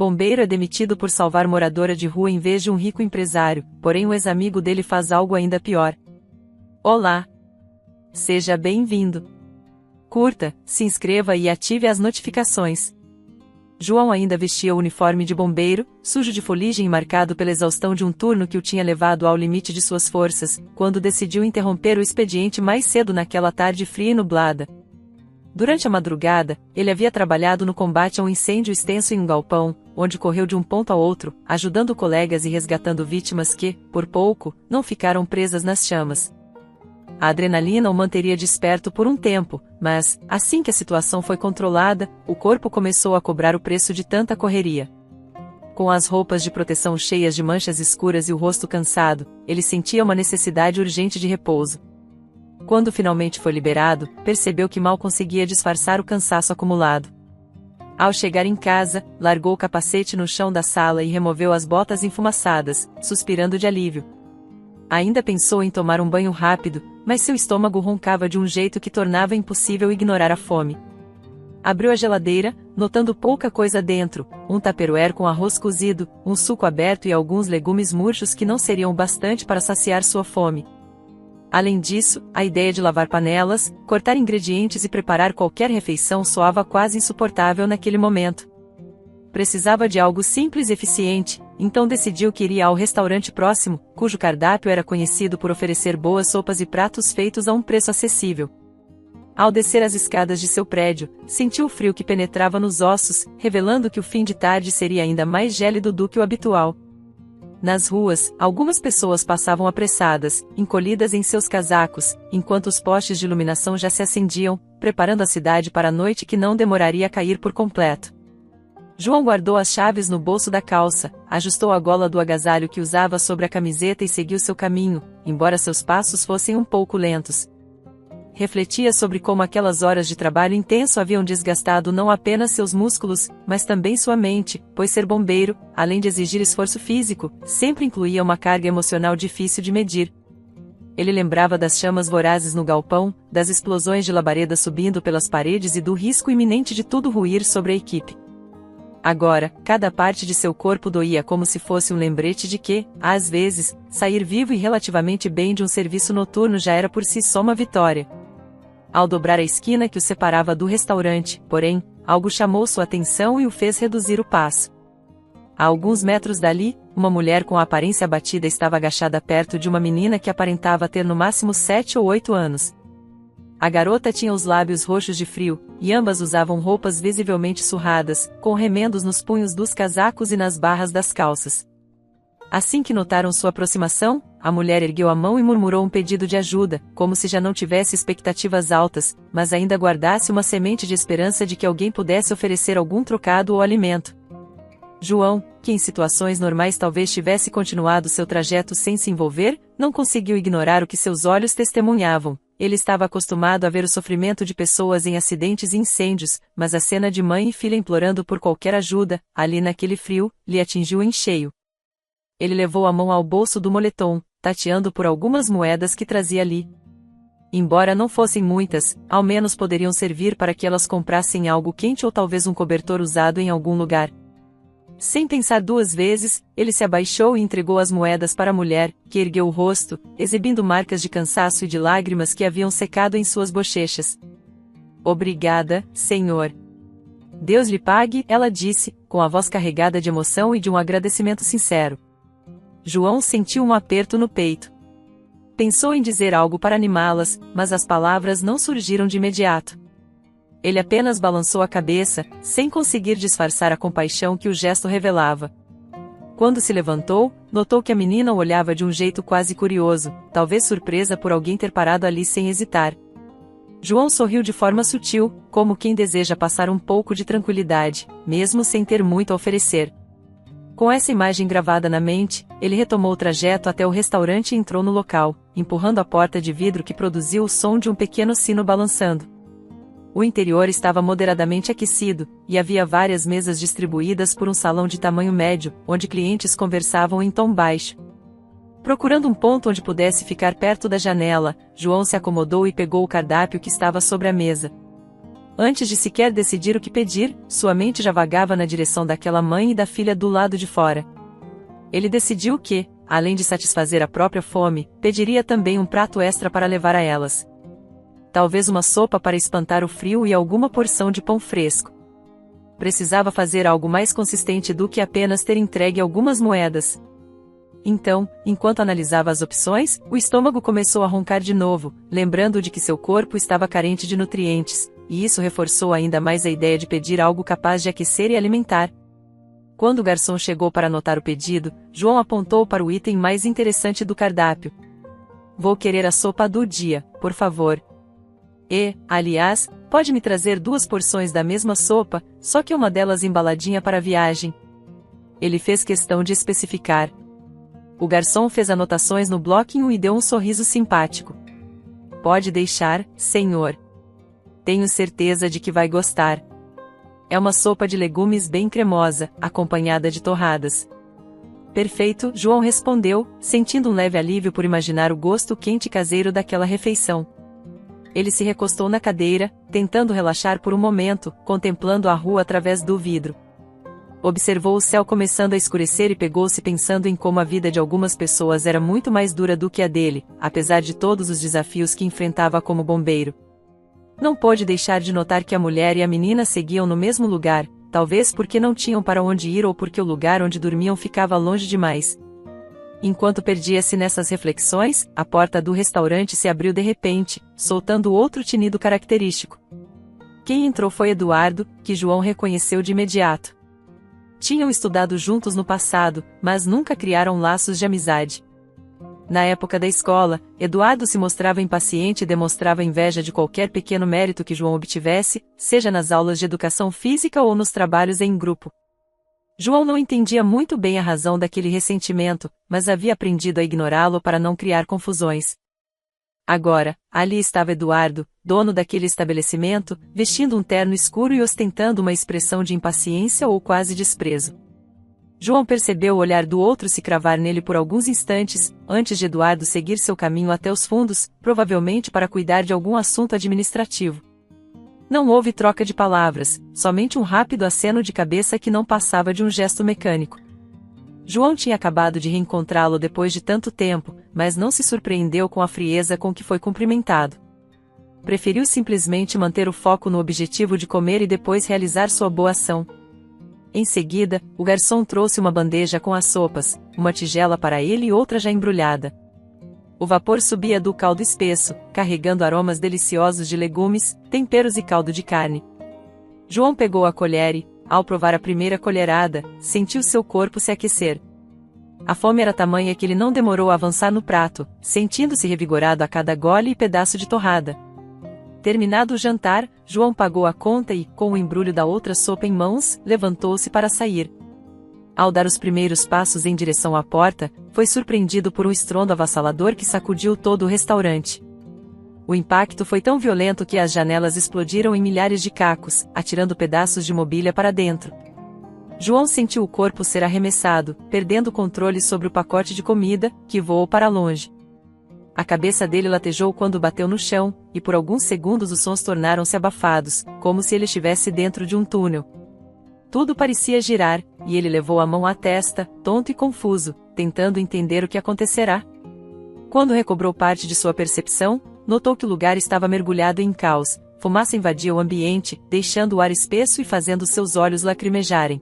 Bombeiro é demitido por salvar moradora de rua em vez de um rico empresário, porém o ex-amigo dele faz algo ainda pior. Olá! Seja bem-vindo! Curta, se inscreva e ative as notificações. João ainda vestia o uniforme de bombeiro, sujo de fuligem e marcado pela exaustão de um turno que o tinha levado ao limite de suas forças, quando decidiu interromper o expediente mais cedo naquela tarde fria e nublada. Durante a madrugada, ele havia trabalhado no combate a um incêndio extenso em um galpão, onde correu de um ponto ao outro, ajudando colegas e resgatando vítimas que, por pouco, não ficaram presas nas chamas. A adrenalina o manteria desperto por um tempo, mas, assim que a situação foi controlada, o corpo começou a cobrar o preço de tanta correria. Com as roupas de proteção cheias de manchas escuras e o rosto cansado, ele sentia uma necessidade urgente de repouso. Quando finalmente foi liberado, percebeu que mal conseguia disfarçar o cansaço acumulado. Ao chegar em casa, largou o capacete no chão da sala e removeu as botas enfumaçadas, suspirando de alívio. Ainda pensou em tomar um banho rápido, mas seu estômago roncava de um jeito que tornava impossível ignorar a fome. Abriu a geladeira, notando pouca coisa dentro, um tupperware com arroz cozido, um suco aberto e alguns legumes murchos que não seriam o bastante para saciar sua fome. Além disso, a ideia de lavar panelas, cortar ingredientes e preparar qualquer refeição soava quase insuportável naquele momento. Precisava de algo simples e eficiente, então decidiu que iria ao restaurante próximo, cujo cardápio era conhecido por oferecer boas sopas e pratos feitos a um preço acessível. Ao descer as escadas de seu prédio, sentiu o frio que penetrava nos ossos, revelando que o fim de tarde seria ainda mais gélido do que o habitual. Nas ruas, algumas pessoas passavam apressadas, encolhidas em seus casacos, enquanto os postes de iluminação já se acendiam, preparando a cidade para a noite que não demoraria a cair por completo. João guardou as chaves no bolso da calça, ajustou a gola do agasalho que usava sobre a camiseta e seguiu seu caminho, embora seus passos fossem um pouco lentos. Refletia sobre como aquelas horas de trabalho intenso haviam desgastado não apenas seus músculos, mas também sua mente, pois ser bombeiro, além de exigir esforço físico, sempre incluía uma carga emocional difícil de medir. Ele lembrava das chamas vorazes no galpão, das explosões de labareda subindo pelas paredes e do risco iminente de tudo ruir sobre a equipe. Agora, cada parte de seu corpo doía como se fosse um lembrete de que, às vezes, sair vivo e relativamente bem de um serviço noturno já era por si só uma vitória. Ao dobrar a esquina que o separava do restaurante, porém, algo chamou sua atenção e o fez reduzir o passo. A alguns metros dali, uma mulher com a aparência abatida estava agachada perto de uma menina que aparentava ter no máximo 7 ou 8 anos. A garota tinha os lábios roxos de frio, e ambas usavam roupas visivelmente surradas, com remendos nos punhos dos casacos e nas barras das calças. Assim que notaram sua aproximação, a mulher ergueu a mão e murmurou um pedido de ajuda, como se já não tivesse expectativas altas, mas ainda guardasse uma semente de esperança de que alguém pudesse oferecer algum trocado ou alimento. João, que em situações normais talvez tivesse continuado seu trajeto sem se envolver, não conseguiu ignorar o que seus olhos testemunhavam. Ele estava acostumado a ver o sofrimento de pessoas em acidentes e incêndios, mas a cena de mãe e filha implorando por qualquer ajuda, ali naquele frio, lhe atingiu em cheio. Ele levou a mão ao bolso do moletom, tateando por algumas moedas que trazia ali. Embora não fossem muitas, ao menos poderiam servir para que elas comprassem algo quente ou talvez um cobertor usado em algum lugar. Sem pensar duas vezes, ele se abaixou e entregou as moedas para a mulher, que ergueu o rosto, exibindo marcas de cansaço e de lágrimas que haviam secado em suas bochechas. "Obrigada, senhor." "Deus lhe pague", ela disse, com a voz carregada de emoção e de um agradecimento sincero. João sentiu um aperto no peito. Pensou em dizer algo para animá-las, mas as palavras não surgiram de imediato. Ele apenas balançou a cabeça, sem conseguir disfarçar a compaixão que o gesto revelava. Quando se levantou, notou que a menina o olhava de um jeito quase curioso, talvez surpresa por alguém ter parado ali sem hesitar. João sorriu de forma sutil, como quem deseja passar um pouco de tranquilidade, mesmo sem ter muito a oferecer. Com essa imagem gravada na mente, ele retomou o trajeto até o restaurante e entrou no local, empurrando a porta de vidro que produziu o som de um pequeno sino balançando. O interior estava moderadamente aquecido, e havia várias mesas distribuídas por um salão de tamanho médio, onde clientes conversavam em tom baixo. Procurando um ponto onde pudesse ficar perto da janela, João se acomodou e pegou o cardápio que estava sobre a mesa. Antes de sequer decidir o que pedir, sua mente já vagava na direção daquela mãe e da filha do lado de fora. Ele decidiu que, além de satisfazer a própria fome, pediria também um prato extra para levar a elas. Talvez uma sopa para espantar o frio e alguma porção de pão fresco. Precisava fazer algo mais consistente do que apenas ter entregue algumas moedas. Então, enquanto analisava as opções, o estômago começou a roncar de novo, lembrando de que seu corpo estava carente de nutrientes, e isso reforçou ainda mais a ideia de pedir algo capaz de aquecer e alimentar. Quando o garçom chegou para anotar o pedido, João apontou para o item mais interessante do cardápio. "Vou querer a sopa do dia, por favor. E, aliás, pode me trazer 2 porções da mesma sopa, só que uma delas embaladinha para a viagem." Ele fez questão de especificar. O garçom fez anotações no bloquinho e deu um sorriso simpático. "Pode deixar, senhor. Tenho certeza de que vai gostar. É uma sopa de legumes bem cremosa, acompanhada de torradas." "Perfeito", João respondeu, sentindo um leve alívio por imaginar o gosto quente e caseiro daquela refeição. Ele se recostou na cadeira, tentando relaxar por um momento, contemplando a rua através do vidro. Observou o céu começando a escurecer e pegou-se pensando em como a vida de algumas pessoas era muito mais dura do que a dele, apesar de todos os desafios que enfrentava como bombeiro. Não pôde deixar de notar que a mulher e a menina seguiam no mesmo lugar, talvez porque não tinham para onde ir ou porque o lugar onde dormiam ficava longe demais. Enquanto perdia-se nessas reflexões, a porta do restaurante se abriu de repente, soltando outro tinido característico. Quem entrou foi Eduardo, que João reconheceu de imediato. Tinham estudado juntos no passado, mas nunca criaram laços de amizade. Na época da escola, Eduardo se mostrava impaciente e demonstrava inveja de qualquer pequeno mérito que João obtivesse, seja nas aulas de educação física ou nos trabalhos em grupo. João não entendia muito bem a razão daquele ressentimento, mas havia aprendido a ignorá-lo para não criar confusões. Agora, ali estava Eduardo, dono daquele estabelecimento, vestindo um terno escuro e ostentando uma expressão de impaciência ou quase desprezo. João percebeu o olhar do outro se cravar nele por alguns instantes, antes de Eduardo seguir seu caminho até os fundos, provavelmente para cuidar de algum assunto administrativo. Não houve troca de palavras, somente um rápido aceno de cabeça que não passava de um gesto mecânico. João tinha acabado de reencontrá-lo depois de tanto tempo, mas não se surpreendeu com a frieza com que foi cumprimentado. Preferiu simplesmente manter o foco no objetivo de comer e depois realizar sua boa ação. Em seguida, o garçom trouxe uma bandeja com as sopas, uma tigela para ele e outra já embrulhada. O vapor subia do caldo espesso, carregando aromas deliciosos de legumes, temperos e caldo de carne. João pegou a colher e, ao provar a primeira colherada, sentiu seu corpo se aquecer. A fome era tamanha que ele não demorou a avançar no prato, sentindo-se revigorado a cada gole e pedaço de torrada. Terminado o jantar, João pagou a conta e, com o embrulho da outra sopa em mãos, levantou-se para sair. Ao dar os primeiros passos em direção à porta, foi surpreendido por um estrondo avassalador que sacudiu todo o restaurante. O impacto foi tão violento que as janelas explodiram em milhares de cacos, atirando pedaços de mobília para dentro. João sentiu o corpo ser arremessado, perdendo o controle sobre o pacote de comida, que voou para longe. A cabeça dele latejou quando bateu no chão, e por alguns segundos os sons tornaram-se abafados, como se ele estivesse dentro de um túnel. Tudo parecia girar, e ele levou a mão à testa, tonto e confuso, tentando entender o que acontecerá. Quando recobrou parte de sua percepção, notou que o lugar estava mergulhado em caos, fumaça invadia o ambiente, deixando o ar espesso e fazendo seus olhos lacrimejarem.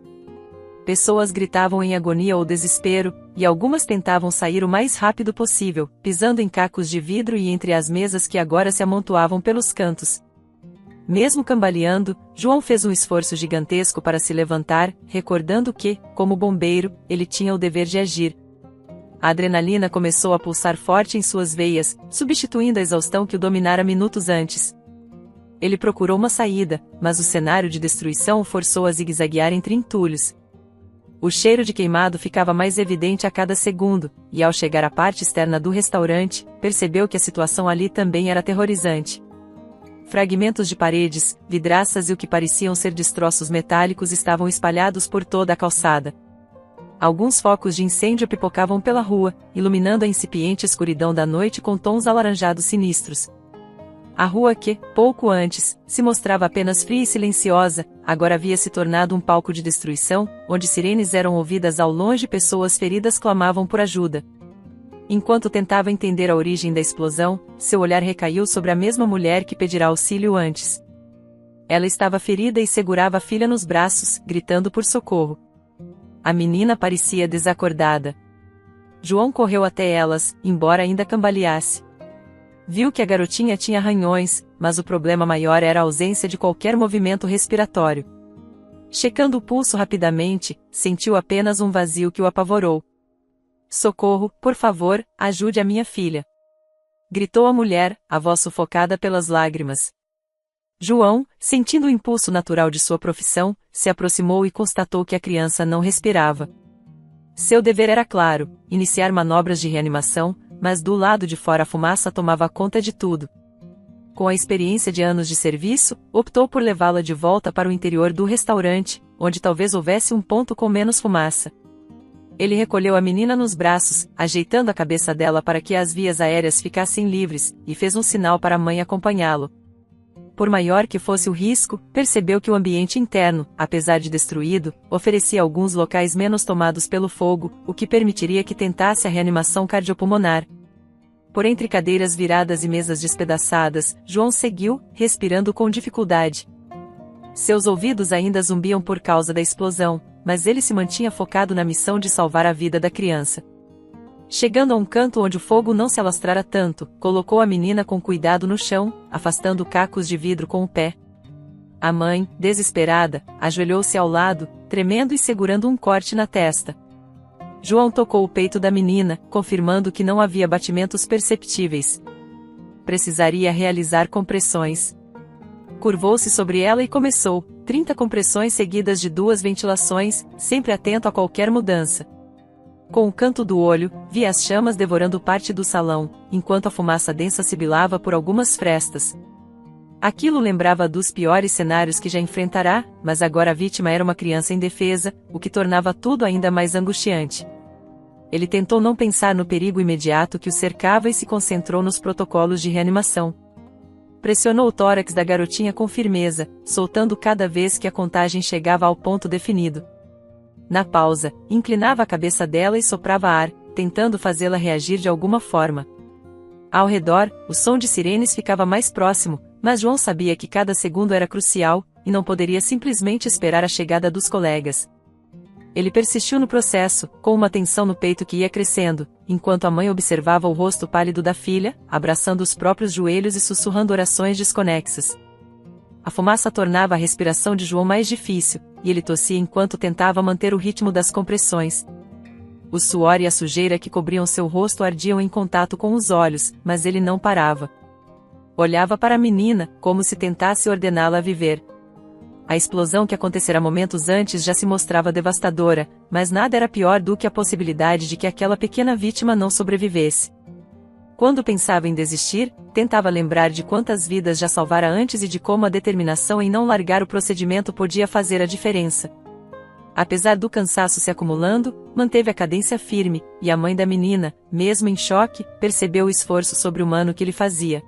Pessoas gritavam em agonia ou desespero, e algumas tentavam sair o mais rápido possível, pisando em cacos de vidro e entre as mesas que agora se amontoavam pelos cantos. Mesmo cambaleando, João fez um esforço gigantesco para se levantar, recordando que, como bombeiro, ele tinha o dever de agir. A adrenalina começou a pulsar forte em suas veias, substituindo a exaustão que o dominara minutos antes. Ele procurou uma saída, mas o cenário de destruição o forçou a zigue-zaguear entre entulhos. O cheiro de queimado ficava mais evidente a cada segundo, e ao chegar à parte externa do restaurante, percebeu que a situação ali também era aterrorizante. Fragmentos de paredes, vidraças e o que pareciam ser destroços metálicos estavam espalhados por toda a calçada. Alguns focos de incêndio pipocavam pela rua, iluminando a incipiente escuridão da noite com tons alaranjados sinistros. A rua que, pouco antes, se mostrava apenas fria e silenciosa, agora havia se tornado um palco de destruição, onde sirenes eram ouvidas ao longe e pessoas feridas clamavam por ajuda. Enquanto tentava entender a origem da explosão, seu olhar recaiu sobre a mesma mulher que pedira auxílio antes. Ela estava ferida e segurava a filha nos braços, gritando por socorro. A menina parecia desacordada. João correu até elas, embora ainda cambaleasse. Viu que a garotinha tinha arranhões, mas o problema maior era a ausência de qualquer movimento respiratório. Checando o pulso rapidamente, sentiu apenas um vazio que o apavorou. "Socorro, por favor, ajude a minha filha!" gritou a mulher, a voz sufocada pelas lágrimas. João, sentindo o impulso natural de sua profissão, se aproximou e constatou que a criança não respirava. Seu dever era claro, iniciar manobras de reanimação, mas do lado de fora a fumaça tomava conta de tudo. Com a experiência de anos de serviço, optou por levá-la de volta para o interior do restaurante, onde talvez houvesse um ponto com menos fumaça. Ele recolheu a menina nos braços, ajeitando a cabeça dela para que as vias aéreas ficassem livres, e fez um sinal para a mãe acompanhá-lo. Por maior que fosse o risco, percebeu que o ambiente interno, apesar de destruído, oferecia alguns locais menos tomados pelo fogo, o que permitiria que tentasse a reanimação cardiopulmonar. Por entre cadeiras viradas e mesas despedaçadas, João seguiu, respirando com dificuldade. Seus ouvidos ainda zumbiam por causa da explosão, mas ele se mantinha focado na missão de salvar a vida da criança. Chegando a um canto onde o fogo não se alastrara tanto, colocou a menina com cuidado no chão, afastando cacos de vidro com o pé. A mãe, desesperada, ajoelhou-se ao lado, tremendo e segurando um corte na testa. João tocou o peito da menina, confirmando que não havia batimentos perceptíveis. Precisaria realizar compressões. Curvou-se sobre ela e começou, 30 compressões seguidas de 2 ventilações, sempre atento a qualquer mudança. Com o canto do olho, via as chamas devorando parte do salão, enquanto a fumaça densa sibilava por algumas frestas. Aquilo lembrava dos piores cenários que já enfrentará, mas agora a vítima era uma criança indefesa, o que tornava tudo ainda mais angustiante. Ele tentou não pensar no perigo imediato que o cercava e se concentrou nos protocolos de reanimação. Pressionou o tórax da garotinha com firmeza, soltando cada vez que a contagem chegava ao ponto definido. Na pausa, inclinava a cabeça dela e soprava ar, tentando fazê-la reagir de alguma forma. Ao redor, o som de sirenes ficava mais próximo, mas João sabia que cada segundo era crucial, e não poderia simplesmente esperar a chegada dos colegas. Ele persistiu no processo, com uma tensão no peito que ia crescendo, enquanto a mãe observava o rosto pálido da filha, abraçando os próprios joelhos e sussurrando orações desconexas. A fumaça tornava a respiração de João mais difícil, e ele tossia enquanto tentava manter o ritmo das compressões. O suor e a sujeira que cobriam seu rosto ardiam em contato com os olhos, mas ele não parava. Olhava para a menina, como se tentasse ordená-la a viver. A explosão que acontecera momentos antes já se mostrava devastadora, mas nada era pior do que a possibilidade de que aquela pequena vítima não sobrevivesse. Quando pensava em desistir, tentava lembrar de quantas vidas já salvara antes e de como a determinação em não largar o procedimento podia fazer a diferença. Apesar do cansaço se acumulando, manteve a cadência firme, e a mãe da menina, mesmo em choque, percebeu o esforço sobre-humano que ele fazia.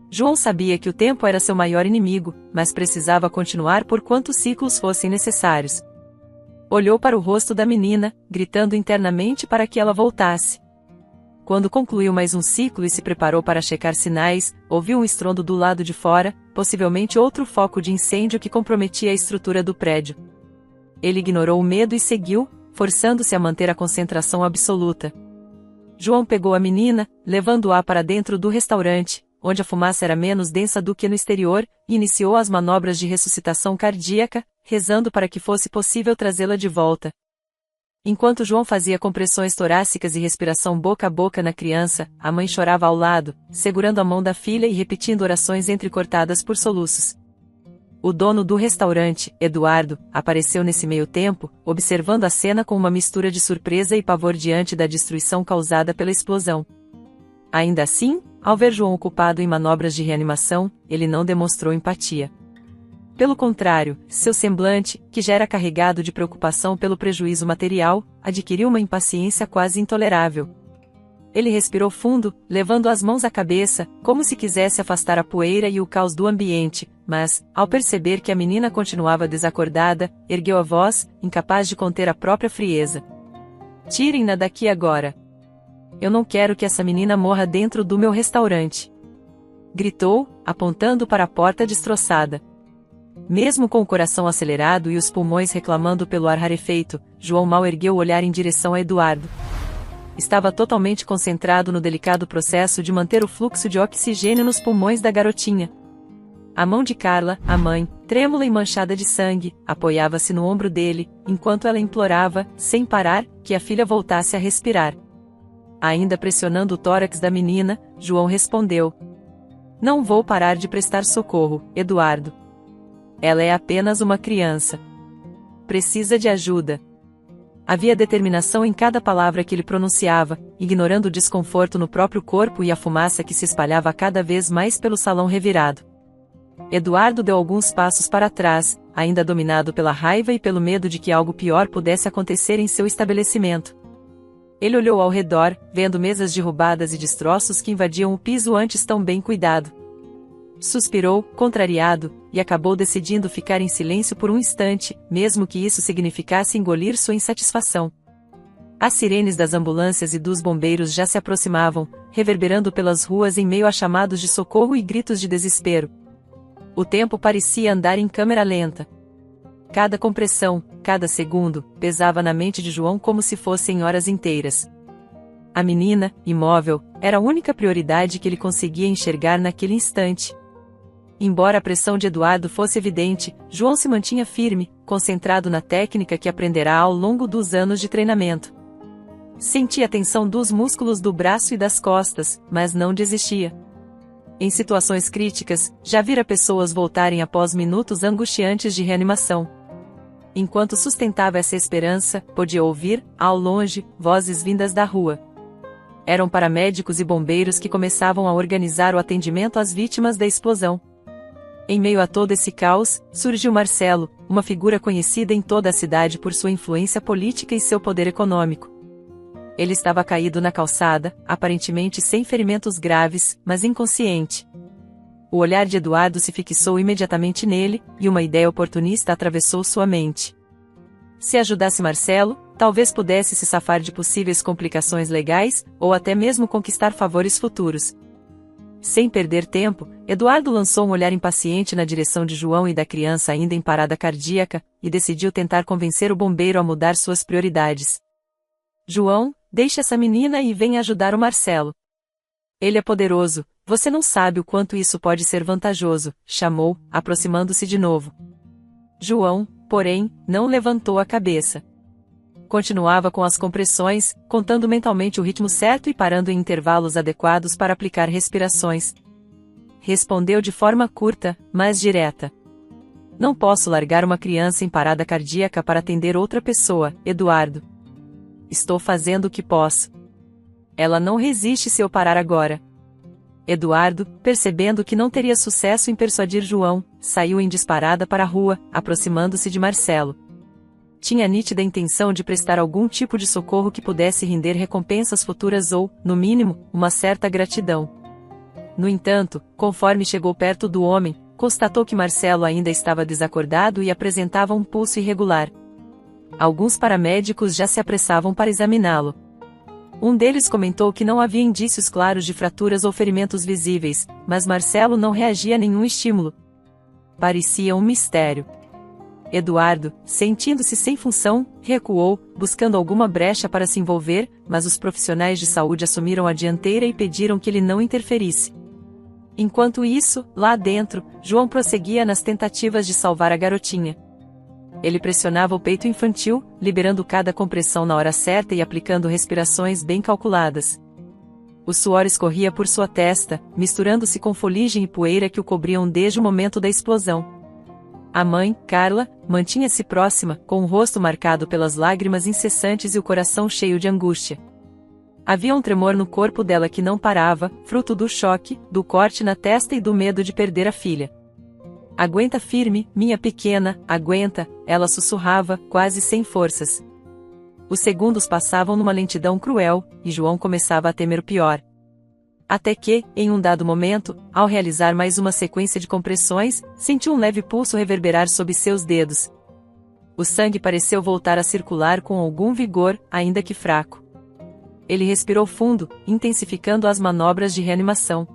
João sabia que o tempo era seu maior inimigo, mas precisava continuar por quantos ciclos fossem necessários. Olhou para o rosto da menina, gritando internamente para que ela voltasse. Quando concluiu mais um ciclo e se preparou para checar sinais, ouviu um estrondo do lado de fora, possivelmente outro foco de incêndio que comprometia a estrutura do prédio. Ele ignorou o medo e seguiu, forçando-se a manter a concentração absoluta. João pegou a menina, levando-a para dentro do restaurante, onde a fumaça era menos densa do que no exterior, e iniciou as manobras de ressuscitação cardíaca, rezando para que fosse possível trazê-la de volta. Enquanto João fazia compressões torácicas e respiração boca a boca na criança, a mãe chorava ao lado, segurando a mão da filha e repetindo orações entrecortadas por soluços. O dono do restaurante, Eduardo, apareceu nesse meio tempo, observando a cena com uma mistura de surpresa e pavor diante da destruição causada pela explosão. Ainda assim, ao ver João ocupado em manobras de reanimação, ele não demonstrou empatia. Pelo contrário, seu semblante, que já era carregado de preocupação pelo prejuízo material, adquiriu uma impaciência quase intolerável. Ele respirou fundo, levando as mãos à cabeça, como se quisesse afastar a poeira e o caos do ambiente, mas, ao perceber que a menina continuava desacordada, ergueu a voz, incapaz de conter a própria frieza. Tirem-na daqui agora. Eu não quero que essa menina morra dentro do meu restaurante. Gritou, apontando para a porta destroçada. Mesmo com o coração acelerado e os pulmões reclamando pelo ar rarefeito, João mal ergueu o olhar em direção a Eduardo. Estava totalmente concentrado no delicado processo de manter o fluxo de oxigênio nos pulmões da garotinha. A mão de Carla, a mãe, trêmula e manchada de sangue, apoiava-se no ombro dele, enquanto ela implorava, sem parar, que a filha voltasse a respirar. Ainda pressionando o tórax da menina, João respondeu: Não vou parar de prestar socorro, Eduardo. Ela é apenas uma criança. Precisa de ajuda. Havia determinação em cada palavra que ele pronunciava, ignorando o desconforto no próprio corpo e a fumaça que se espalhava cada vez mais pelo salão revirado. Eduardo deu alguns passos para trás, ainda dominado pela raiva e pelo medo de que algo pior pudesse acontecer em seu estabelecimento. Ele olhou ao redor, vendo mesas derrubadas e destroços que invadiam o piso antes tão bem cuidado. Suspirou, contrariado, e acabou decidindo ficar em silêncio por um instante, mesmo que isso significasse engolir sua insatisfação. As sirenes das ambulâncias e dos bombeiros já se aproximavam, reverberando pelas ruas em meio a chamados de socorro e gritos de desespero. O tempo parecia andar em câmera lenta. Cada compressão, cada segundo, pesava na mente de João como se fossem horas inteiras. A menina, imóvel, era a única prioridade que ele conseguia enxergar naquele instante. Embora a pressão de Eduardo fosse evidente, João se mantinha firme, concentrado na técnica que aprenderá ao longo dos anos de treinamento. Sentia a tensão dos músculos do braço e das costas, mas não desistia. Em situações críticas, já vira pessoas voltarem após minutos angustiantes de reanimação. Enquanto sustentava essa esperança, podia ouvir, ao longe, vozes vindas da rua. Eram paramédicos e bombeiros que começavam a organizar o atendimento às vítimas da explosão. Em meio a todo esse caos, surgiu Marcelo, uma figura conhecida em toda a cidade por sua influência política e seu poder econômico. Ele estava caído na calçada, aparentemente sem ferimentos graves, mas inconsciente. O olhar de Eduardo se fixou imediatamente nele, e uma ideia oportunista atravessou sua mente. Se ajudasse Marcelo, talvez pudesse se safar de possíveis complicações legais, ou até mesmo conquistar favores futuros. Sem perder tempo, Eduardo lançou um olhar impaciente na direção de João e da criança ainda em parada cardíaca, e decidiu tentar convencer o bombeiro a mudar suas prioridades. João, deixe essa menina e venha ajudar o Marcelo. Ele é poderoso, você não sabe o quanto isso pode ser vantajoso, chamou, aproximando-se de novo. João, porém, não levantou a cabeça. Continuava com as compressões, contando mentalmente o ritmo certo e parando em intervalos adequados para aplicar respirações. Respondeu de forma curta, mas direta. Não posso largar uma criança em parada cardíaca para atender outra pessoa, Eduardo. Estou fazendo o que posso. Ela não resiste se eu parar agora. Eduardo, percebendo que não teria sucesso em persuadir João, saiu em disparada para a rua, aproximando-se de Marcelo. Tinha nítida intenção de prestar algum tipo de socorro que pudesse render recompensas futuras ou, no mínimo, uma certa gratidão. No entanto, conforme chegou perto do homem, constatou que Marcelo ainda estava desacordado e apresentava um pulso irregular. Alguns paramédicos já se apressavam para examiná-lo. Um deles comentou que não havia indícios claros de fraturas ou ferimentos visíveis, mas Marcelo não reagia a nenhum estímulo. Parecia um mistério. Eduardo, sentindo-se sem função, recuou, buscando alguma brecha para se envolver, mas os profissionais de saúde assumiram a dianteira e pediram que ele não interferisse. Enquanto isso, lá dentro, João prosseguia nas tentativas de salvar a garotinha. Ele pressionava o peito infantil, liberando cada compressão na hora certa e aplicando respirações bem calculadas. O suor escorria por sua testa, misturando-se com fuligem e poeira que o cobriam desde o momento da explosão. A mãe, Carla, mantinha-se próxima, com o rosto marcado pelas lágrimas incessantes e o coração cheio de angústia. Havia um tremor no corpo dela que não parava, fruto do choque, do corte na testa e do medo de perder a filha. Aguenta firme, minha pequena, aguenta, ela sussurrava, quase sem forças. Os segundos passavam numa lentidão cruel, e João começava a temer o pior. Até que, em um dado momento, ao realizar mais uma sequência de compressões, sentiu um leve pulso reverberar sob seus dedos. O sangue pareceu voltar a circular com algum vigor, ainda que fraco. Ele respirou fundo, intensificando as manobras de reanimação.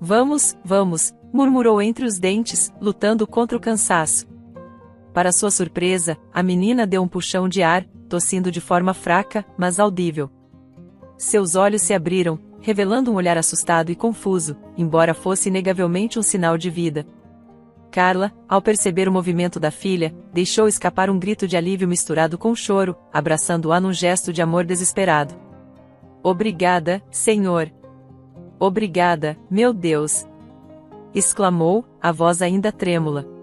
Vamos, vamos, murmurou entre os dentes, lutando contra o cansaço. Para sua surpresa, a menina deu um puxão de ar, tossindo de forma fraca, mas audível. Seus olhos se abriram, revelando um olhar assustado e confuso, embora fosse inegavelmente um sinal de vida. Carla, ao perceber o movimento da filha, deixou escapar um grito de alívio misturado com choro, abraçando-a num gesto de amor desesperado. Obrigada, Senhor! Obrigada, meu Deus! Exclamou, a voz ainda trêmula.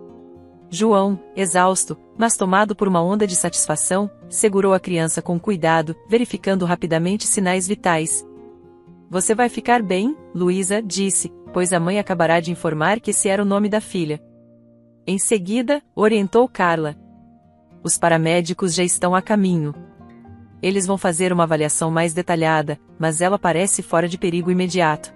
João, exausto, mas tomado por uma onda de satisfação, segurou a criança com cuidado, verificando rapidamente sinais vitais. Você vai ficar bem, Luísa, disse, pois a mãe acabará de informar que esse era o nome da filha. Em seguida, orientou Carla. Os paramédicos já estão a caminho. Eles vão fazer uma avaliação mais detalhada, mas ela parece fora de perigo imediato.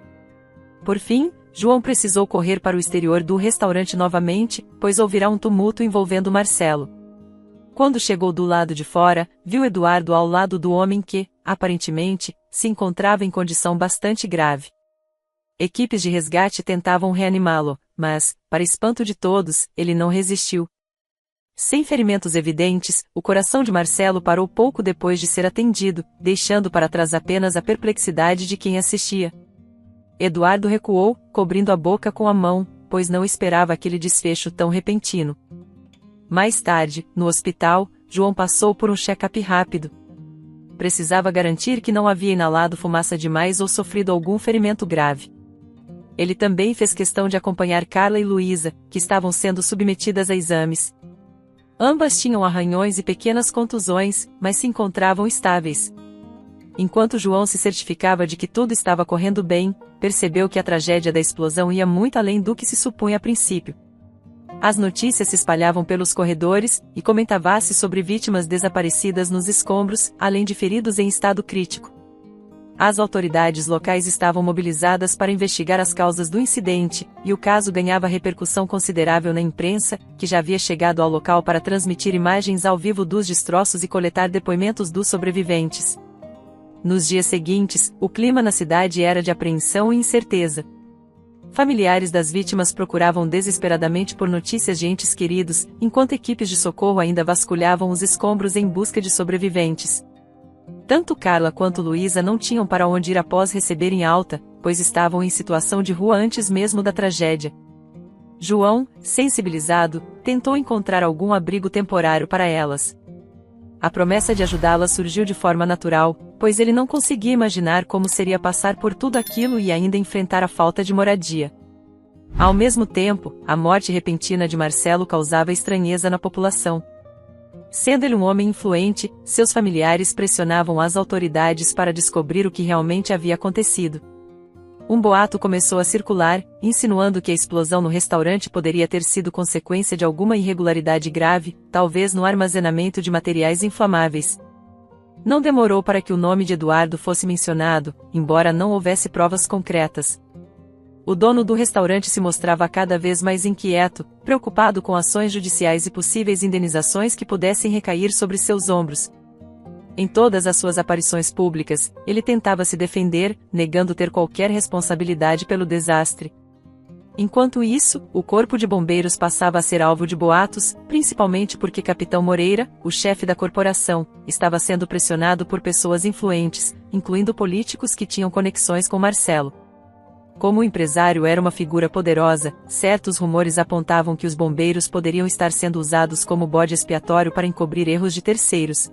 Por fim, João precisou correr para o exterior do restaurante novamente, pois ouvirá um tumulto envolvendo Marcelo. Quando chegou do lado de fora, viu Eduardo ao lado do homem que, aparentemente, se encontrava em condição bastante grave. Equipes de resgate tentavam reanimá-lo, mas, para espanto de todos, ele não resistiu. Sem ferimentos evidentes, o coração de Marcelo parou pouco depois de ser atendido, deixando para trás apenas a perplexidade de quem assistia. Eduardo recuou, cobrindo a boca com a mão, pois não esperava aquele desfecho tão repentino. Mais tarde, no hospital, João passou por um check-up rápido. Precisava garantir que não havia inalado fumaça demais ou sofrido algum ferimento grave. Ele também fez questão de acompanhar Carla e Luísa, que estavam sendo submetidas a exames. Ambas tinham arranhões e pequenas contusões, mas se encontravam estáveis. Enquanto João se certificava de que tudo estava correndo bem, percebeu que a tragédia da explosão ia muito além do que se supunha a princípio. As notícias se espalhavam pelos corredores, e comentava-se sobre vítimas desaparecidas nos escombros, além de feridos em estado crítico. As autoridades locais estavam mobilizadas para investigar as causas do incidente, e o caso ganhava repercussão considerável na imprensa, que já havia chegado ao local para transmitir imagens ao vivo dos destroços e coletar depoimentos dos sobreviventes. Nos dias seguintes, o clima na cidade era de apreensão e incerteza. Familiares das vítimas procuravam desesperadamente por notícias de entes queridos, enquanto equipes de socorro ainda vasculhavam os escombros em busca de sobreviventes. Tanto Carla quanto Luísa não tinham para onde ir após receberem alta, pois estavam em situação de rua antes mesmo da tragédia. João, sensibilizado, tentou encontrar algum abrigo temporário para elas. A promessa de ajudá-las surgiu de forma natural, pois ele não conseguia imaginar como seria passar por tudo aquilo e ainda enfrentar a falta de moradia. Ao mesmo tempo, a morte repentina de Marcelo causava estranheza na população. Sendo ele um homem influente, seus familiares pressionavam as autoridades para descobrir o que realmente havia acontecido. Um boato começou a circular, insinuando que a explosão no restaurante poderia ter sido consequência de alguma irregularidade grave, talvez no armazenamento de materiais inflamáveis. Não demorou para que o nome de Eduardo fosse mencionado, embora não houvesse provas concretas. O dono do restaurante se mostrava cada vez mais inquieto, preocupado com ações judiciais e possíveis indenizações que pudessem recair sobre seus ombros. Em todas as suas aparições públicas, ele tentava se defender, negando ter qualquer responsabilidade pelo desastre. Enquanto isso, o corpo de bombeiros passava a ser alvo de boatos, principalmente porque Capitão Moreira, o chefe da corporação, estava sendo pressionado por pessoas influentes, incluindo políticos que tinham conexões com Marcelo. Como o empresário era uma figura poderosa, certos rumores apontavam que os bombeiros poderiam estar sendo usados como bode expiatório para encobrir erros de terceiros.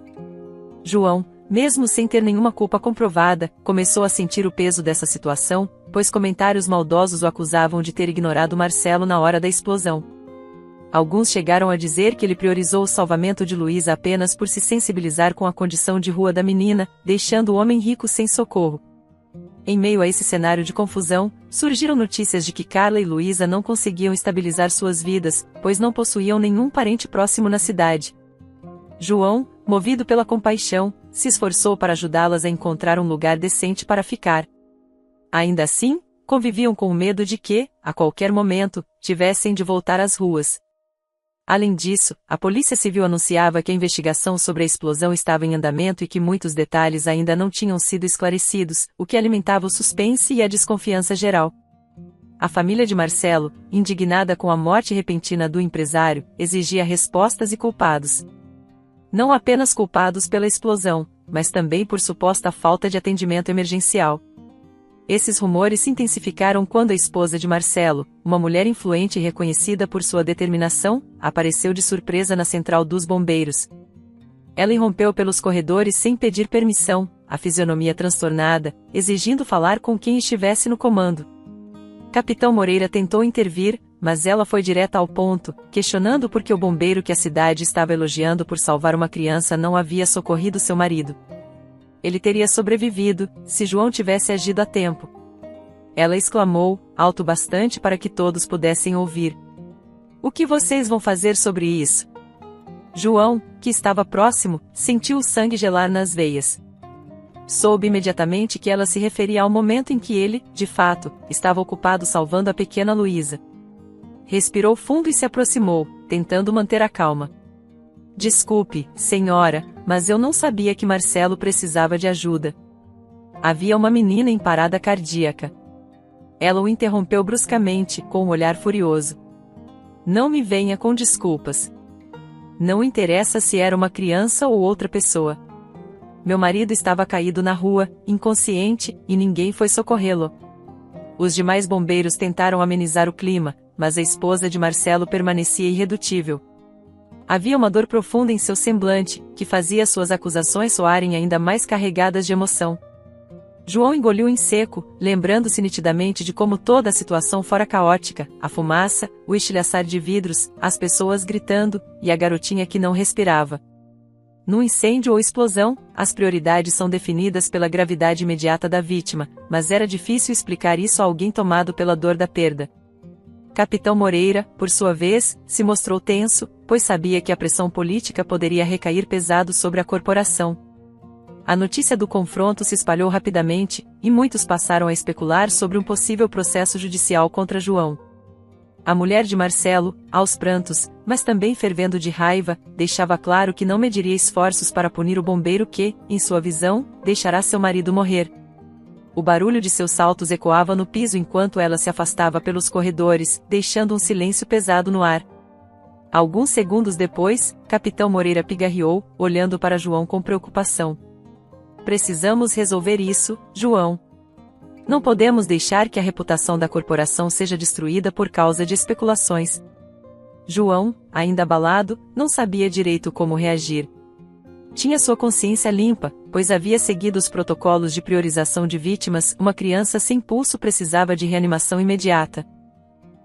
João, mesmo sem ter nenhuma culpa comprovada, começou a sentir o peso dessa situação, pois comentários maldosos o acusavam de ter ignorado Marcelo na hora da explosão. Alguns chegaram a dizer que ele priorizou o salvamento de Luísa apenas por se sensibilizar com a condição de rua da menina, deixando o homem rico sem socorro. Em meio a esse cenário de confusão, surgiram notícias de que Carla e Luísa não conseguiam estabilizar suas vidas, pois não possuíam nenhum parente próximo na cidade. João, movido pela compaixão, se esforçou para ajudá-las a encontrar um lugar decente para ficar. Ainda assim, conviviam com o medo de que, a qualquer momento, tivessem de voltar às ruas. Além disso, a Polícia Civil anunciava que a investigação sobre a explosão estava em andamento e que muitos detalhes ainda não tinham sido esclarecidos, o que alimentava o suspense e a desconfiança geral. A família de Marcelo, indignada com a morte repentina do empresário, exigia respostas e culpados. Não apenas culpados pela explosão, mas também por suposta falta de atendimento emergencial. Esses rumores se intensificaram quando a esposa de Marcelo, uma mulher influente e reconhecida por sua determinação, apareceu de surpresa na central dos bombeiros. Ela irrompeu pelos corredores sem pedir permissão, a fisionomia transtornada, exigindo falar com quem estivesse no comando. Capitão Moreira tentou intervir, mas ela foi direta ao ponto, questionando por que o bombeiro que a cidade estava elogiando por salvar uma criança não havia socorrido seu marido. Ele teria sobrevivido, se João tivesse agido a tempo. Ela exclamou, alto bastante para que todos pudessem ouvir. O que vocês vão fazer sobre isso? João, que estava próximo, sentiu o sangue gelar nas veias. Soube imediatamente que ela se referia ao momento em que ele, de fato, estava ocupado salvando a pequena Luísa. Respirou fundo e se aproximou, tentando manter a calma. Desculpe, senhora, mas eu não sabia que Marcelo precisava de ajuda. Havia uma menina em parada cardíaca. Ela o interrompeu bruscamente, com um olhar furioso. Não me venha com desculpas. Não interessa se era uma criança ou outra pessoa. Meu marido estava caído na rua, inconsciente, e ninguém foi socorrê-lo. Os demais bombeiros tentaram amenizar o clima, mas a esposa de Marcelo permanecia irredutível. Havia uma dor profunda em seu semblante, que fazia suas acusações soarem ainda mais carregadas de emoção. João engoliu em seco, lembrando-se nitidamente de como toda a situação fora caótica, a fumaça, o estilhaçar de vidros, as pessoas gritando, e a garotinha que não respirava. Num incêndio ou explosão, as prioridades são definidas pela gravidade imediata da vítima, mas era difícil explicar isso a alguém tomado pela dor da perda. Capitão Moreira, por sua vez, se mostrou tenso, pois sabia que a pressão política poderia recair pesado sobre a corporação. A notícia do confronto se espalhou rapidamente, e muitos passaram a especular sobre um possível processo judicial contra João. A mulher de Marcelo, aos prantos, mas também fervendo de raiva, deixava claro que não mediria esforços para punir o bombeiro que, em sua visão, deixará seu marido morrer. O barulho de seus saltos ecoava no piso enquanto ela se afastava pelos corredores, deixando um silêncio pesado no ar. Alguns segundos depois, Capitão Moreira pigarreou, olhando para João com preocupação. Precisamos resolver isso, João. Não podemos deixar que a reputação da corporação seja destruída por causa de especulações. João, ainda abalado, não sabia direito como reagir. Tinha sua consciência limpa, pois havia seguido os protocolos de priorização de vítimas, uma criança sem pulso precisava de reanimação imediata.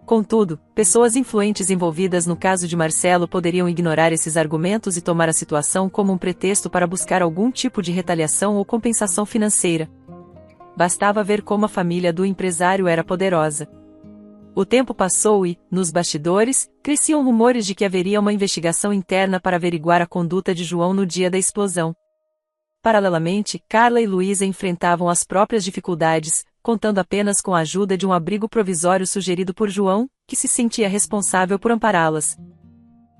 Contudo, pessoas influentes envolvidas no caso de Marcelo poderiam ignorar esses argumentos e tomar a situação como um pretexto para buscar algum tipo de retaliação ou compensação financeira. Bastava ver como a família do empresário era poderosa. O tempo passou e, nos bastidores, cresciam rumores de que haveria uma investigação interna para averiguar a conduta de João no dia da explosão. Paralelamente, Carla e Luísa enfrentavam as próprias dificuldades, contando apenas com a ajuda de um abrigo provisório sugerido por João, que se sentia responsável por ampará-las.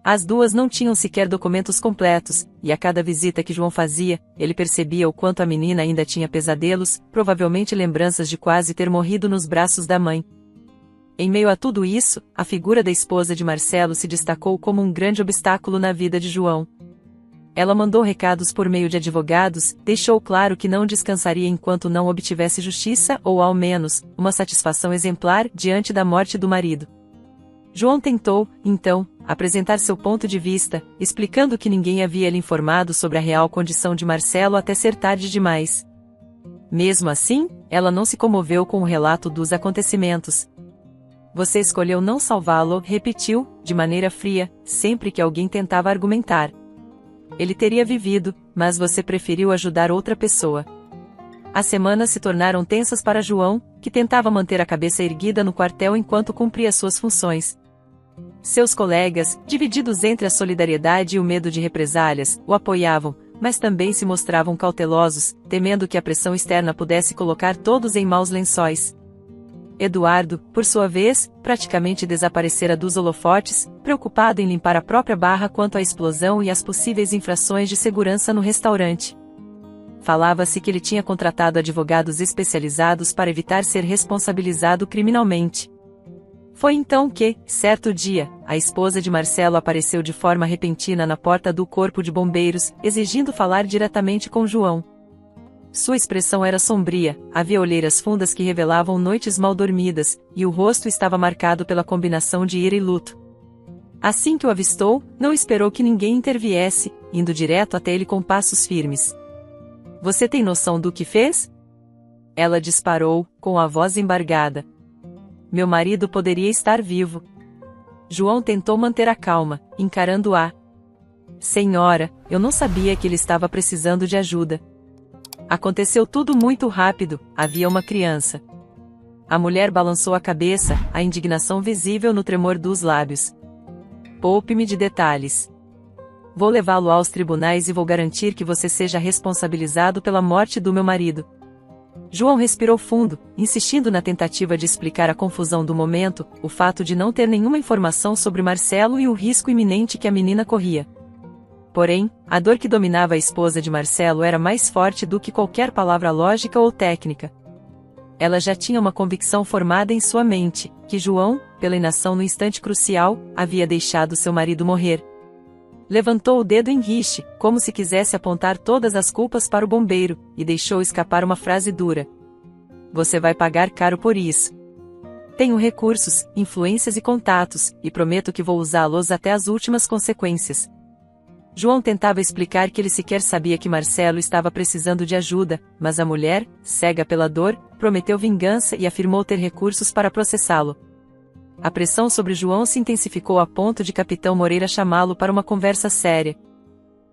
As duas não tinham sequer documentos completos, e a cada visita que João fazia, ele percebia o quanto a menina ainda tinha pesadelos, provavelmente lembranças de quase ter morrido nos braços da mãe. Em meio a tudo isso, a figura da esposa de Marcelo se destacou como um grande obstáculo na vida de João. Ela mandou recados por meio de advogados, deixou claro que não descansaria enquanto não obtivesse justiça ou, ao menos, uma satisfação exemplar diante da morte do marido. João tentou, então, apresentar seu ponto de vista, explicando que ninguém havia lhe informado sobre a real condição de Marcelo até ser tarde demais. Mesmo assim, ela não se comoveu com o relato dos acontecimentos. Você escolheu não salvá-lo, repetiu, de maneira fria, sempre que alguém tentava argumentar. Ele teria vivido, mas você preferiu ajudar outra pessoa. As semanas se tornaram tensas para João, que tentava manter a cabeça erguida no quartel enquanto cumpria suas funções. Seus colegas, divididos entre a solidariedade e o medo de represálias, o apoiavam, mas também se mostravam cautelosos, temendo que a pressão externa pudesse colocar todos em maus lençóis. Eduardo, por sua vez, praticamente desaparecera dos holofotes, preocupado em limpar a própria barra quanto à explosão e às possíveis infrações de segurança no restaurante. Falava-se que ele tinha contratado advogados especializados para evitar ser responsabilizado criminalmente. Foi então que, certo dia, a esposa de Marcelo apareceu de forma repentina na porta do corpo de bombeiros, exigindo falar diretamente com João. Sua expressão era sombria, havia olheiras fundas que revelavam noites mal dormidas, e o rosto estava marcado pela combinação de ira e luto. Assim que o avistou, não esperou que ninguém interviesse, indo direto até ele com passos firmes. "Você tem noção do que fez?" Ela disparou, com a voz embargada. "Meu marido poderia estar vivo." João tentou manter a calma, encarando-a. "Senhora, eu não sabia que ele estava precisando de ajuda. Aconteceu tudo muito rápido, havia uma criança." A mulher balançou a cabeça, a indignação visível no tremor dos lábios. "Poupe-me de detalhes. Vou levá-lo aos tribunais e vou garantir que você seja responsabilizado pela morte do meu marido." João respirou fundo, insistindo na tentativa de explicar a confusão do momento, o fato de não ter nenhuma informação sobre Marcelo e o risco iminente que a menina corria. Porém, a dor que dominava a esposa de Marcelo era mais forte do que qualquer palavra lógica ou técnica. Ela já tinha uma convicção formada em sua mente, que João, pela inação no instante crucial, havia deixado seu marido morrer. Levantou o dedo em rixe, como se quisesse apontar todas as culpas para o bombeiro, e deixou escapar uma frase dura. "Você vai pagar caro por isso. Tenho recursos, influências e contatos, e prometo que vou usá-los até as últimas consequências." João tentava explicar que ele sequer sabia que Marcelo estava precisando de ajuda, mas a mulher, cega pela dor, prometeu vingança e afirmou ter recursos para processá-lo. A pressão sobre João se intensificou a ponto de Capitão Moreira chamá-lo para uma conversa séria.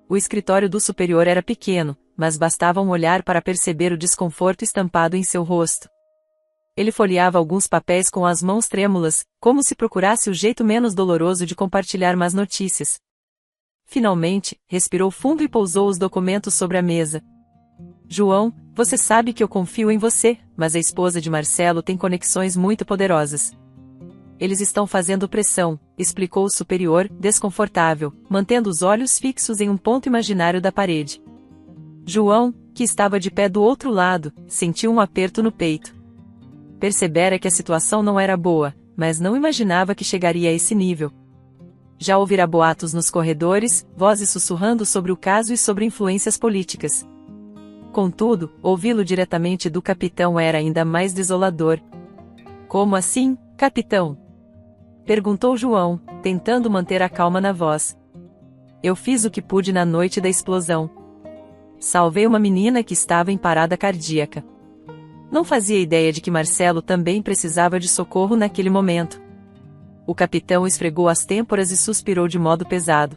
O escritório do superior era pequeno, mas bastava um olhar para perceber o desconforto estampado em seu rosto. Ele folheava alguns papéis com as mãos trêmulas, como se procurasse o jeito menos doloroso de compartilhar más notícias. Finalmente, respirou fundo e pousou os documentos sobre a mesa. "João, você sabe que eu confio em você, mas a esposa de Marcelo tem conexões muito poderosas. Eles estão fazendo pressão", explicou o superior, desconfortável, mantendo os olhos fixos em um ponto imaginário da parede. João, que estava de pé do outro lado, sentiu um aperto no peito. Percebera que a situação não era boa, mas não imaginava que chegaria a esse nível. Já ouvira boatos nos corredores, vozes sussurrando sobre o caso e sobre influências políticas. Contudo, ouvi-lo diretamente do capitão era ainda mais desolador. "Como assim, capitão?" perguntou João, tentando manter a calma na voz. "Eu fiz o que pude na noite da explosão. Salvei uma menina que estava em parada cardíaca. Não fazia ideia de que Marcelo também precisava de socorro naquele momento." O capitão esfregou as têmporas e suspirou de modo pesado.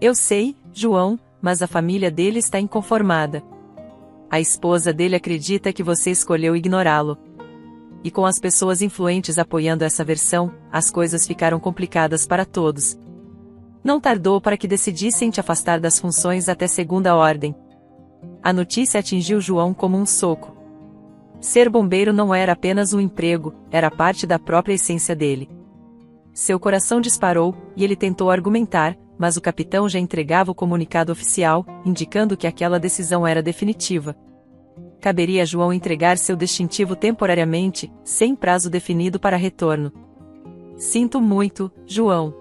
"Eu sei, João, mas a família dele está inconformada. A esposa dele acredita que você escolheu ignorá-lo. E com as pessoas influentes apoiando essa versão, as coisas ficaram complicadas para todos. Não tardou para que decidissem te afastar das funções até segunda ordem." A notícia atingiu João como um soco. Ser bombeiro não era apenas um emprego, era parte da própria essência dele. Seu coração disparou, e ele tentou argumentar, mas o capitão já entregava o comunicado oficial, indicando que aquela decisão era definitiva. Caberia a João entregar seu distintivo temporariamente, sem prazo definido para retorno. "Sinto muito, João.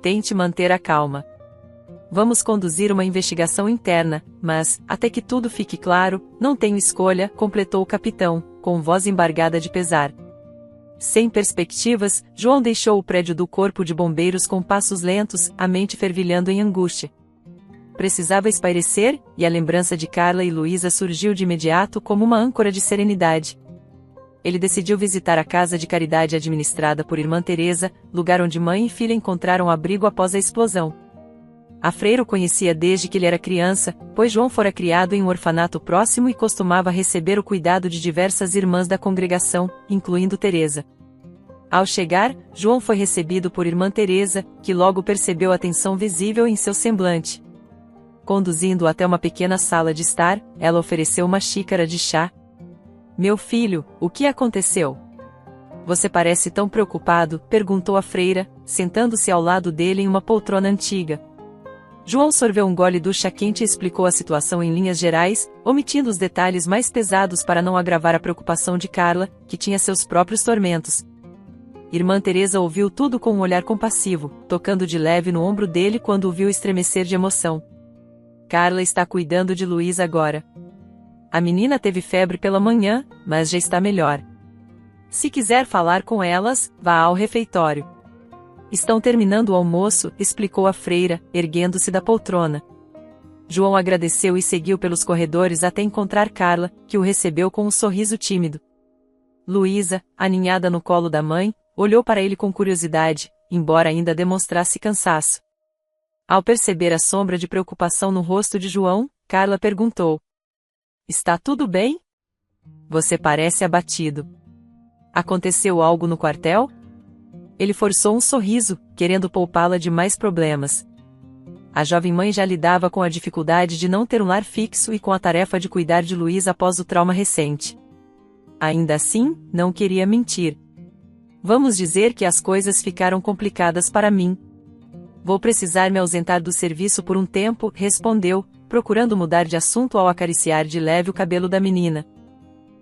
Tente manter a calma. Vamos conduzir uma investigação interna, mas, até que tudo fique claro, não tenho escolha", completou o capitão, com voz embargada de pesar. Sem perspectivas, João deixou o prédio do corpo de bombeiros com passos lentos, a mente fervilhando em angústia. Precisava espairecer, e a lembrança de Carla e Luísa surgiu de imediato como uma âncora de serenidade. Ele decidiu visitar a casa de caridade administrada por Irmã Teresa, lugar onde mãe e filha encontraram abrigo após a explosão. A freira o conhecia desde que ele era criança, pois João fora criado em um orfanato próximo e costumava receber o cuidado de diversas irmãs da congregação, incluindo Teresa. Ao chegar, João foi recebido por irmã Teresa, que logo percebeu a tensão visível em seu semblante. Conduzindo-o até uma pequena sala de estar, ela ofereceu uma xícara de chá. Meu filho, o que aconteceu? Você parece tão preocupado, perguntou a freira, sentando-se ao lado dele em uma poltrona antiga. João sorveu um gole do chá quente e explicou a situação em linhas gerais, omitindo os detalhes mais pesados para não agravar a preocupação de Carla, que tinha seus próprios tormentos. Irmã Teresa ouviu tudo com um olhar compassivo, tocando de leve no ombro dele quando o viu estremecer de emoção. Carla está cuidando de Luísa agora. A menina teve febre pela manhã, mas já está melhor. Se quiser falar com elas, vá ao refeitório. Estão terminando o almoço, explicou a freira, erguendo-se da poltrona. João agradeceu e seguiu pelos corredores até encontrar Carla, que o recebeu com um sorriso tímido. Luísa, aninhada no colo da mãe, olhou para ele com curiosidade, embora ainda demonstrasse cansaço. Ao perceber a sombra de preocupação no rosto de João, Carla perguntou: Está tudo bem? Você parece abatido. Aconteceu algo no quartel? Ele forçou um sorriso, querendo poupá-la de mais problemas. A jovem mãe já lidava com a dificuldade de não ter um lar fixo e com a tarefa de cuidar de Luísa após o trauma recente. Ainda assim, não queria mentir. Vamos dizer que as coisas ficaram complicadas para mim. Vou precisar me ausentar do serviço por um tempo, respondeu, procurando mudar de assunto ao acariciar de leve o cabelo da menina.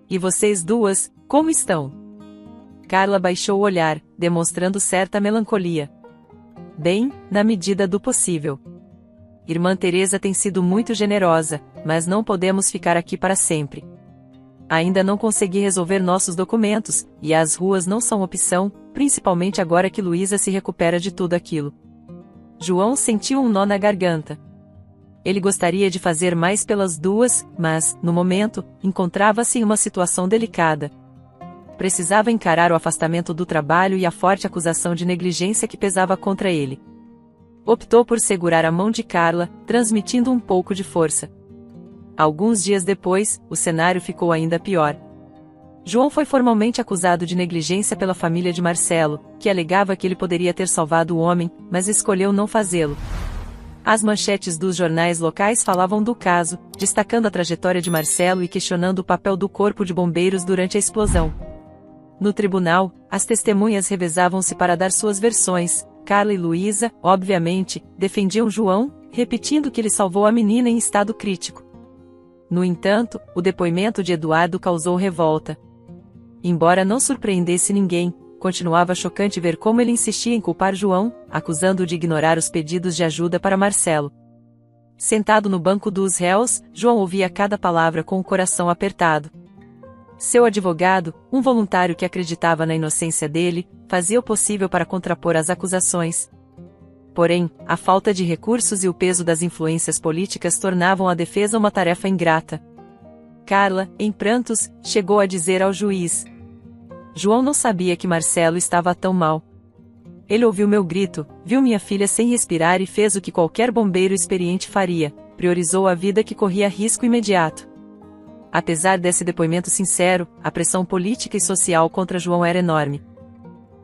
E vocês duas, como estão? Carla baixou o olhar, demonstrando certa melancolia. Bem, na medida do possível. Irmã Teresa tem sido muito generosa, mas não podemos ficar aqui para sempre. Ainda não consegui resolver nossos documentos, e as ruas não são opção, principalmente agora que Luísa se recupera de tudo aquilo. João sentiu um nó na garganta. Ele gostaria de fazer mais pelas duas, mas, no momento, encontrava-se em uma situação delicada. Precisava encarar o afastamento do trabalho e a forte acusação de negligência que pesava contra ele. Optou por segurar a mão de Carla, transmitindo um pouco de força. Alguns dias depois, o cenário ficou ainda pior. João foi formalmente acusado de negligência pela família de Marcelo, que alegava que ele poderia ter salvado o homem, mas escolheu não fazê-lo. As manchetes dos jornais locais falavam do caso, destacando a trajetória de Marcelo e questionando o papel do corpo de bombeiros durante a explosão. No tribunal, as testemunhas revezavam-se para dar suas versões. Carla e Luísa, obviamente, defendiam João, repetindo que ele salvou a menina em estado crítico. No entanto, o depoimento de Eduardo causou revolta. Embora não surpreendesse ninguém, continuava chocante ver como ele insistia em culpar João, acusando-o de ignorar os pedidos de ajuda para Marcelo. Sentado no banco dos réus, João ouvia cada palavra com o coração apertado. Seu advogado, um voluntário que acreditava na inocência dele, fazia o possível para contrapor as acusações. Porém, a falta de recursos e o peso das influências políticas tornavam a defesa uma tarefa ingrata. Carla, em prantos, chegou a dizer ao juiz: João não sabia que Marcelo estava tão mal. Ele ouviu meu grito, viu minha filha sem respirar e fez o que qualquer bombeiro experiente faria, priorizou a vida que corria risco imediato. Apesar desse depoimento sincero, a pressão política e social contra João era enorme.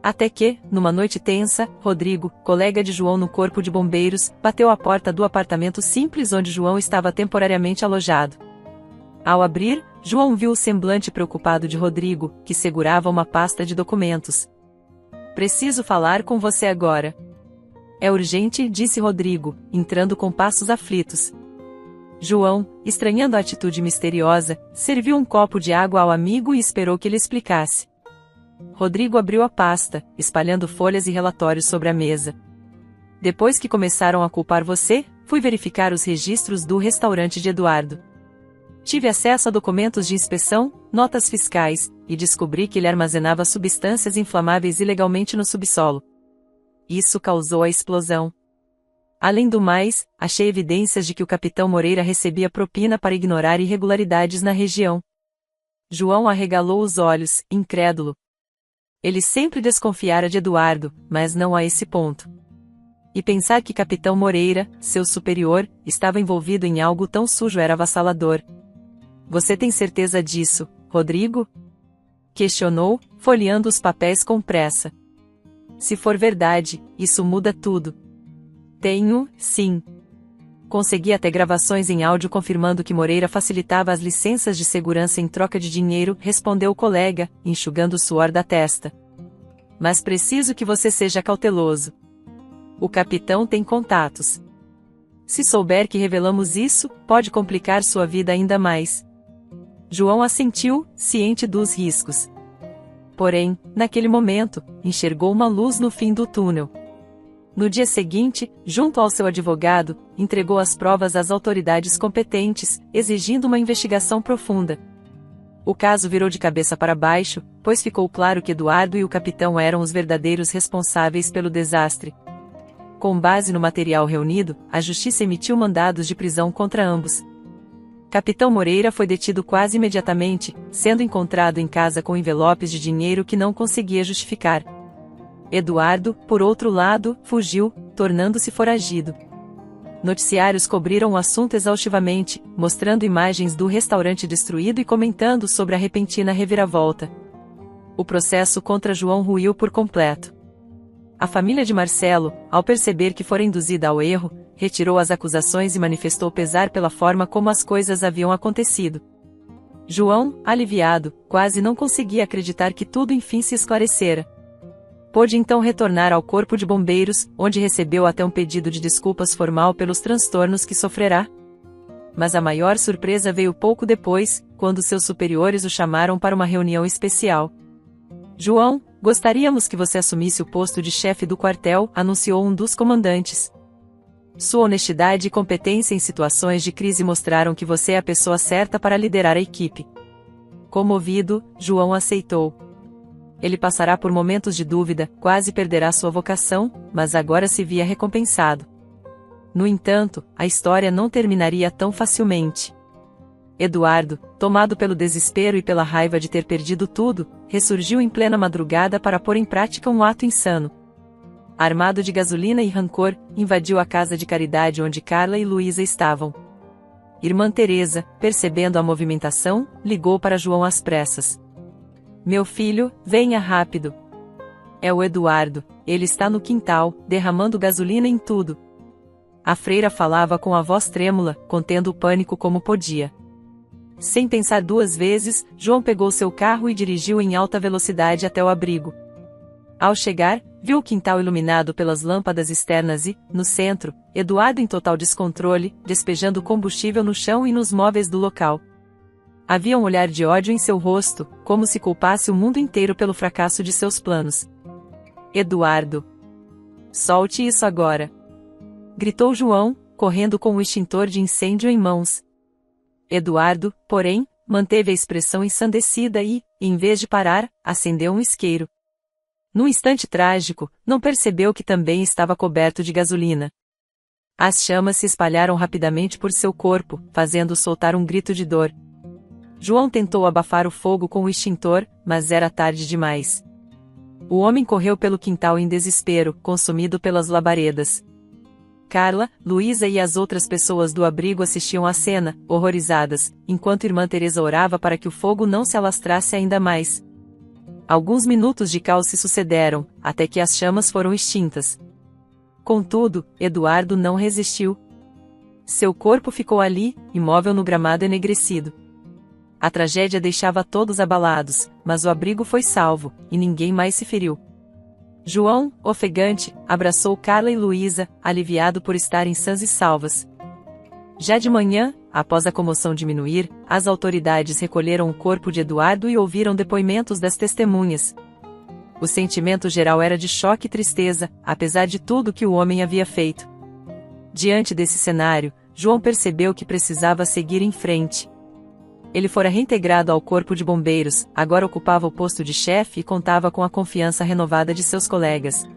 Até que, numa noite tensa, Rodrigo, colega de João no corpo de bombeiros, bateu à porta do apartamento simples onde João estava temporariamente alojado. Ao abrir, João viu o semblante preocupado de Rodrigo, que segurava uma pasta de documentos. Preciso falar com você agora. É urgente, disse Rodrigo, entrando com passos aflitos. João, estranhando a atitude misteriosa, serviu um copo de água ao amigo e esperou que ele explicasse. Rodrigo abriu a pasta, espalhando folhas e relatórios sobre a mesa. Depois que começaram a culpar você, fui verificar os registros do restaurante de Eduardo. Tive acesso a documentos de inspeção, notas fiscais, e descobri que ele armazenava substâncias inflamáveis ilegalmente no subsolo. Isso causou a explosão. Além do mais, achei evidências de que o capitão Moreira recebia propina para ignorar irregularidades na região. João arregalou os olhos, incrédulo. Ele sempre desconfiara de Eduardo, mas não a esse ponto. E pensar que capitão Moreira, seu superior, estava envolvido em algo tão sujo era avassalador. Você tem certeza disso, Rodrigo? Questionou, folheando os papéis com pressa. Se for verdade, isso muda tudo. Tenho, sim. Consegui até gravações em áudio confirmando que Moreira facilitava as licenças de segurança em troca de dinheiro, respondeu o colega, enxugando o suor da testa. Mas preciso que você seja cauteloso. O capitão tem contatos. Se souber que revelamos isso, pode complicar sua vida ainda mais. João assentiu, ciente dos riscos. Porém, naquele momento, enxergou uma luz no fim do túnel. No dia seguinte, junto ao seu advogado, entregou as provas às autoridades competentes, exigindo uma investigação profunda. O caso virou de cabeça para baixo, pois ficou claro que Eduardo e o capitão eram os verdadeiros responsáveis pelo desastre. Com base no material reunido, a justiça emitiu mandados de prisão contra ambos. Capitão Moreira foi detido quase imediatamente, sendo encontrado em casa com envelopes de dinheiro que não conseguia justificar. Eduardo, por outro lado, fugiu, tornando-se foragido. Noticiários cobriram o assunto exaustivamente, mostrando imagens do restaurante destruído e comentando sobre a repentina reviravolta. O processo contra João ruiu por completo. A família de Marcelo, ao perceber que fora induzida ao erro, retirou as acusações e manifestou pesar pela forma como as coisas haviam acontecido. João, aliviado, quase não conseguia acreditar que tudo enfim se esclarecera. Pôde então retornar ao Corpo de Bombeiros, onde recebeu até um pedido de desculpas formal pelos transtornos que sofrerá. Mas a maior surpresa veio pouco depois, quando seus superiores o chamaram para uma reunião especial. João, gostaríamos que você assumisse o posto de chefe do quartel, anunciou um dos comandantes. Sua honestidade e competência em situações de crise mostraram que você é a pessoa certa para liderar a equipe. Comovido, João aceitou. Ele passará por momentos de dúvida, quase perderá sua vocação, mas agora se via recompensado. No entanto, a história não terminaria tão facilmente. Eduardo, tomado pelo desespero e pela raiva de ter perdido tudo, ressurgiu em plena madrugada para pôr em prática um ato insano. Armado de gasolina e rancor, invadiu a casa de caridade onde Carla e Luísa estavam. Irmã Teresa, percebendo a movimentação, ligou para João às pressas. Meu filho, venha rápido. É o Eduardo, ele está no quintal, derramando gasolina em tudo. A freira falava com a voz trêmula, contendo o pânico como podia. Sem pensar duas vezes, João pegou seu carro e dirigiu em alta velocidade até o abrigo. Ao chegar, viu o quintal iluminado pelas lâmpadas externas e, no centro, Eduardo em total descontrole, despejando combustível no chão e nos móveis do local. Havia um olhar de ódio em seu rosto, como se culpasse o mundo inteiro pelo fracasso de seus planos. Eduardo! Solte isso agora! Gritou João, correndo com o extintor de incêndio em mãos. Eduardo, porém, manteve a expressão ensandecida e, em vez de parar, acendeu um isqueiro. Num instante trágico, não percebeu que também estava coberto de gasolina. As chamas se espalharam rapidamente por seu corpo, fazendo soltar um grito de dor. João tentou abafar o fogo com o extintor, mas era tarde demais. O homem correu pelo quintal em desespero, consumido pelas labaredas. Carla, Luísa e as outras pessoas do abrigo assistiam à cena, horrorizadas, enquanto irmã Teresa orava para que o fogo não se alastrasse ainda mais. Alguns minutos de caos se sucederam, até que as chamas foram extintas. Contudo, Eduardo não resistiu. Seu corpo ficou ali, imóvel no gramado enegrecido. A tragédia deixava todos abalados, mas o abrigo foi salvo, e ninguém mais se feriu. João, ofegante, abraçou Carla e Luísa, aliviado por estarem sãs e salvas. Já de manhã, após a comoção diminuir, as autoridades recolheram o corpo de Eduardo e ouviram depoimentos das testemunhas. O sentimento geral era de choque e tristeza, apesar de tudo que o homem havia feito. Diante desse cenário, João percebeu que precisava seguir em frente. Ele fora reintegrado ao Corpo de Bombeiros, agora ocupava o posto de chefe e contava com a confiança renovada de seus colegas.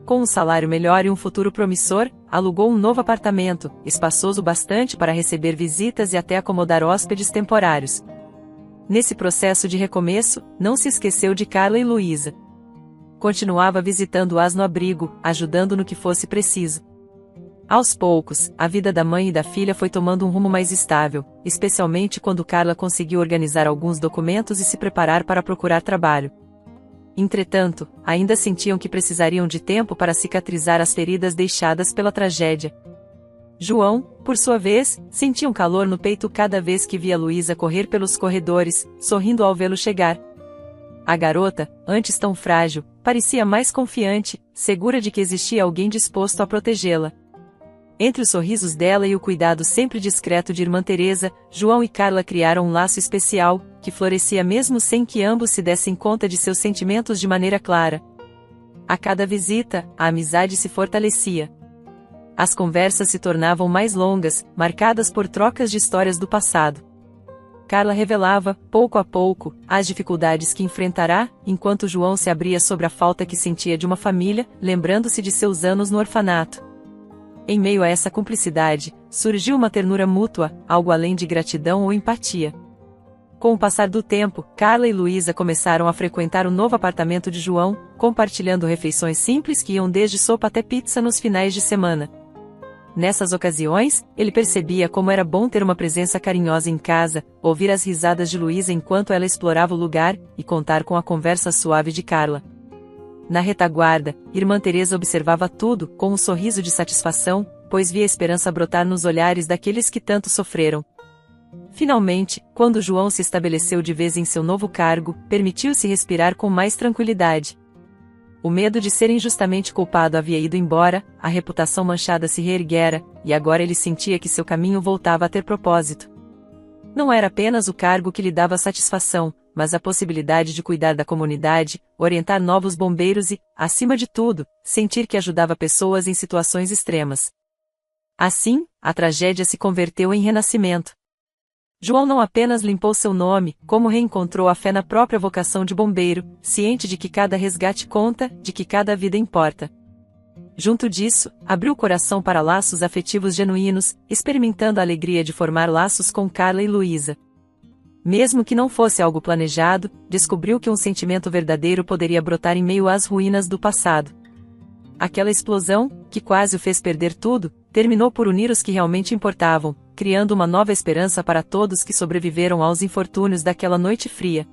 Com um salário melhor e um futuro promissor, alugou um novo apartamento, espaçoso bastante para receber visitas e até acomodar hóspedes temporários. Nesse processo de recomeço, não se esqueceu de Carla e Luísa. Continuava visitando-as no abrigo, ajudando no que fosse preciso. Aos poucos, a vida da mãe e da filha foi tomando um rumo mais estável, especialmente quando Carla conseguiu organizar alguns documentos e se preparar para procurar trabalho. Entretanto, ainda sentiam que precisariam de tempo para cicatrizar as feridas deixadas pela tragédia. João, por sua vez, sentia um calor no peito cada vez que via Luísa correr pelos corredores, sorrindo ao vê-lo chegar. A garota, antes tão frágil, parecia mais confiante, segura de que existia alguém disposto a protegê-la. Entre os sorrisos dela e o cuidado sempre discreto de irmã Teresa, João e Carla criaram um laço especial, que florescia mesmo sem que ambos se dessem conta de seus sentimentos de maneira clara. A cada visita, a amizade se fortalecia. As conversas se tornavam mais longas, marcadas por trocas de histórias do passado. Carla revelava, pouco a pouco, as dificuldades que enfrentará, enquanto João se abria sobre a falta que sentia de uma família, lembrando-se de seus anos no orfanato. Em meio a essa cumplicidade, surgiu uma ternura mútua, algo além de gratidão ou empatia. Com o passar do tempo, Carla e Luísa começaram a frequentar o novo apartamento de João, compartilhando refeições simples que iam desde sopa até pizza nos finais de semana. Nessas ocasiões, ele percebia como era bom ter uma presença carinhosa em casa, ouvir as risadas de Luísa enquanto ela explorava o lugar, e contar com a conversa suave de Carla. Na retaguarda, irmã Teresa observava tudo, com um sorriso de satisfação, pois via a esperança brotar nos olhares daqueles que tanto sofreram. Finalmente, quando João se estabeleceu de vez em seu novo cargo, permitiu-se respirar com mais tranquilidade. O medo de ser injustamente culpado havia ido embora, a reputação manchada se reerguera, e agora ele sentia que seu caminho voltava a ter propósito. Não era apenas o cargo que lhe dava satisfação, mas a possibilidade de cuidar da comunidade, orientar novos bombeiros e, acima de tudo, sentir que ajudava pessoas em situações extremas. Assim, a tragédia se converteu em renascimento. João não apenas limpou seu nome, como reencontrou a fé na própria vocação de bombeiro, ciente de que cada resgate conta, de que cada vida importa. Junto disso, abriu o coração para laços afetivos genuínos, experimentando a alegria de formar laços com Carla e Luísa. Mesmo que não fosse algo planejado, descobriu que um sentimento verdadeiro poderia brotar em meio às ruínas do passado. Aquela explosão, que quase o fez perder tudo, terminou por unir os que realmente importavam, criando uma nova esperança para todos que sobreviveram aos infortúnios daquela noite fria.